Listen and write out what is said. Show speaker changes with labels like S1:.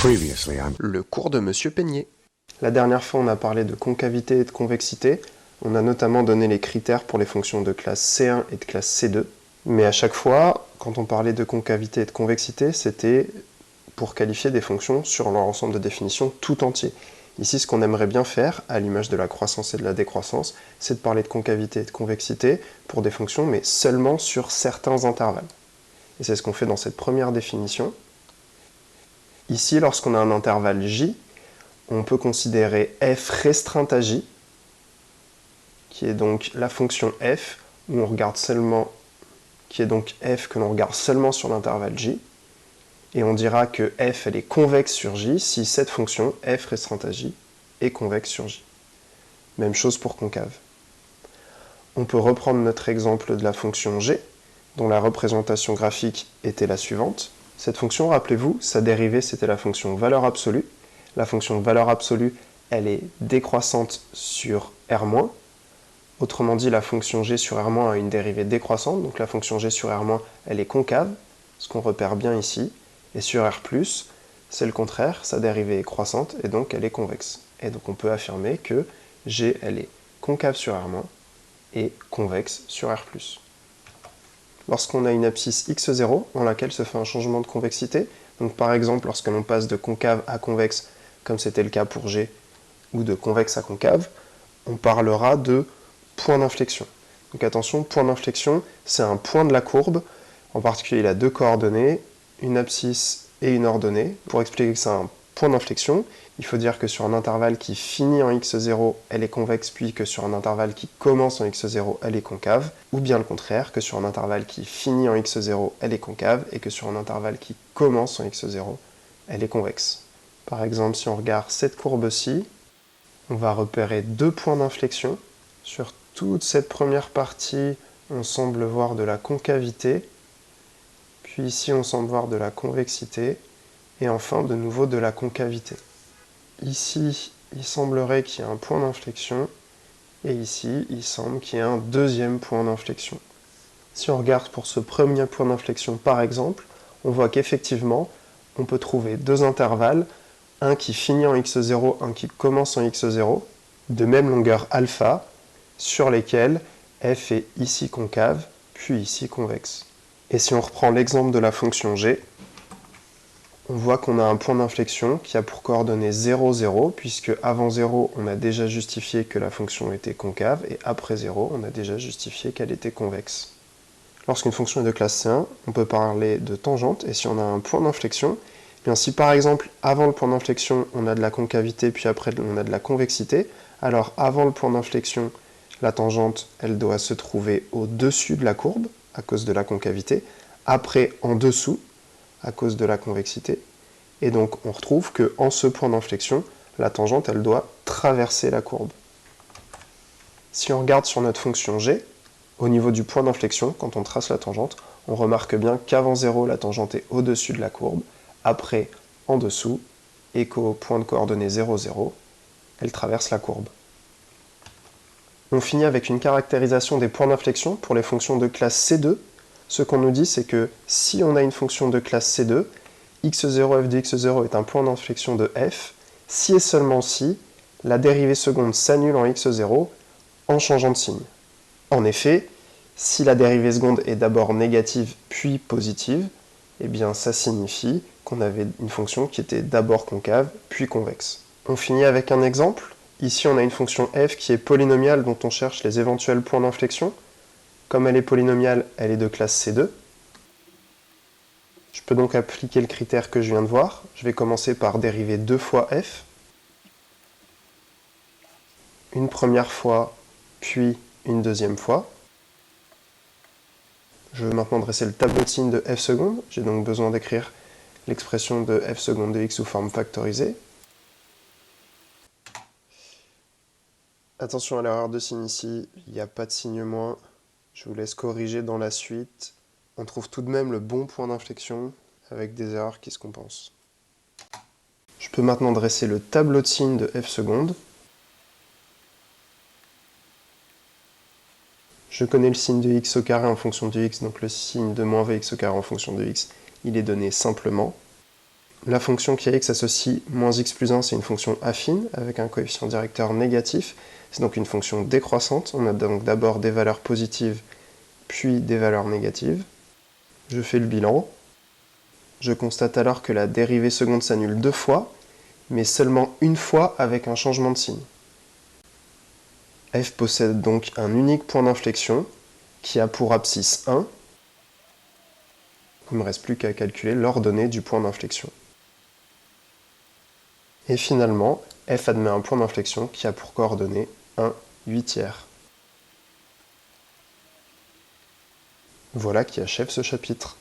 S1: Le cours de Monsieur Peigné.
S2: La dernière fois, on a parlé de concavité et de convexité. On a notamment donné les critères pour les fonctions de classe C1 et de classe C2. Mais à chaque fois, quand on parlait de concavité et de convexité, c'était pour qualifier des fonctions sur leur ensemble de définitions tout entier. Ici, ce qu'on aimerait bien faire, à l'image de la croissance et de la décroissance, c'est de parler de concavité et de convexité pour des fonctions, mais seulement sur certains intervalles. Et c'est ce qu'on fait dans cette première définition. Ici, lorsqu'on a un intervalle J, on peut considérer f restreinte à J, qui est donc la fonction f, où on regarde seulement, qui est donc f que l'on regarde seulement sur l'intervalle J, et on dira que f elle est convexe sur J si cette fonction f restreinte à J est convexe sur J. Même chose pour concave. On peut reprendre notre exemple de la fonction g, dont la représentation graphique était la suivante. Cette fonction, rappelez-vous, sa dérivée c'était la fonction valeur absolue. La fonction valeur absolue, elle est décroissante sur R-. Autrement dit, la fonction g sur R- a une dérivée décroissante, donc la fonction g sur R-, elle est concave, ce qu'on repère bien ici. Et sur R+, c'est le contraire, sa dérivée est croissante, et donc elle est convexe. Et donc on peut affirmer que g, elle est concave sur R- et convexe sur R+. Lorsqu'on a une abscisse x0 dans laquelle se fait un changement de convexité, donc par exemple lorsque l'on passe de concave à convexe, comme c'était le cas pour G, ou de convexe à concave, on parlera de point d'inflexion. Donc attention, point d'inflexion, c'est un point de la courbe, en particulier il a deux coordonnées, une abscisse et une ordonnée. Pour expliquer que c'est un point d'inflexion, il faut dire que sur un intervalle qui finit en x0, elle est convexe, puis que sur un intervalle qui commence en x0, elle est concave, ou bien le contraire, que sur un intervalle qui finit en x0, elle est concave, et que sur un intervalle qui commence en x0, elle est convexe. Par exemple, si on regarde cette courbe-ci, on va repérer deux points d'inflexion. Sur toute cette première partie, on semble voir de la concavité, puis ici on semble voir de la convexité, et enfin de nouveau de la concavité. Ici, il semblerait qu'il y ait un point d'inflexion, et ici, il semble qu'il y ait un deuxième point d'inflexion. Si on regarde pour ce premier point d'inflexion par exemple, on voit qu'effectivement, on peut trouver deux intervalles, un qui finit en x0, un qui commence en x0, de même longueur alpha, sur lesquels f est ici concave, puis ici convexe. Et si on reprend l'exemple de la fonction g, on voit qu'on a un point d'inflexion qui a pour coordonnées 0, 0, puisque avant 0, on a déjà justifié que la fonction était concave, et après 0, on a déjà justifié qu'elle était convexe. Lorsqu'une fonction est de classe C1, on peut parler de tangente, et si on a un point d'inflexion, bien si par exemple, avant le point d'inflexion, on a de la concavité, puis après on a de la convexité, alors avant le point d'inflexion, la tangente, elle doit se trouver au-dessus de la courbe, à cause de la concavité, après en dessous, à cause de la convexité, et donc on retrouve qu'en ce point d'inflexion, la tangente, elle doit traverser la courbe. Si on regarde sur notre fonction g, au niveau du point d'inflexion, quand on trace la tangente, on remarque bien qu'avant 0, la tangente est au-dessus de la courbe, après en dessous, et qu'au point de coordonnées 0, 0, elle traverse la courbe. On finit avec une caractérisation des points d'inflexion pour les fonctions de classe C2. Ce qu'on nous dit, c'est que si on a une fonction de classe C2, x0 f de x0 est un point d'inflexion de f, si et seulement si la dérivée seconde s'annule en x0 en changeant de signe. En effet, si la dérivée seconde est d'abord négative puis positive, eh bien ça signifie qu'on avait une fonction qui était d'abord concave puis convexe. On finit avec un exemple. Ici, on a une fonction f qui est polynomiale dont on cherche les éventuels points d'inflexion. Comme elle est polynomiale, elle est de classe C2. Je peux donc appliquer le critère que je viens de voir. Je vais commencer par dériver deux fois f. Une première fois, puis une deuxième fois. Je vais maintenant dresser le tableau de signes de f seconde. J'ai donc besoin d'écrire l'expression de f seconde de x sous forme factorisée. Attention à l'erreur de signe ici, il n'y a pas de signe moins. Je vous laisse corriger dans la suite. On trouve tout de même le bon point d'inflexion avec des erreurs qui se compensent. Je peux maintenant dresser le tableau de signes de f seconde. Je connais le signe de x au carré en fonction de x, donc le signe de moins vx au carré en fonction de x, il est donné simplement. La fonction qui a x associe moins x plus 1, c'est une fonction affine, avec un coefficient directeur négatif. C'est donc une fonction décroissante. On a donc d'abord des valeurs positives, puis des valeurs négatives. Je fais le bilan. Je constate alors que la dérivée seconde s'annule 2 fois, mais seulement une fois avec un changement de signe. F possède donc un unique point d'inflexion, qui a pour abscisse 1. Il ne me reste plus qu'à calculer l'ordonnée du point d'inflexion. Et finalement, F admet un point d'inflexion qui a pour coordonnée 1 huitière. Voilà qui achève ce chapitre.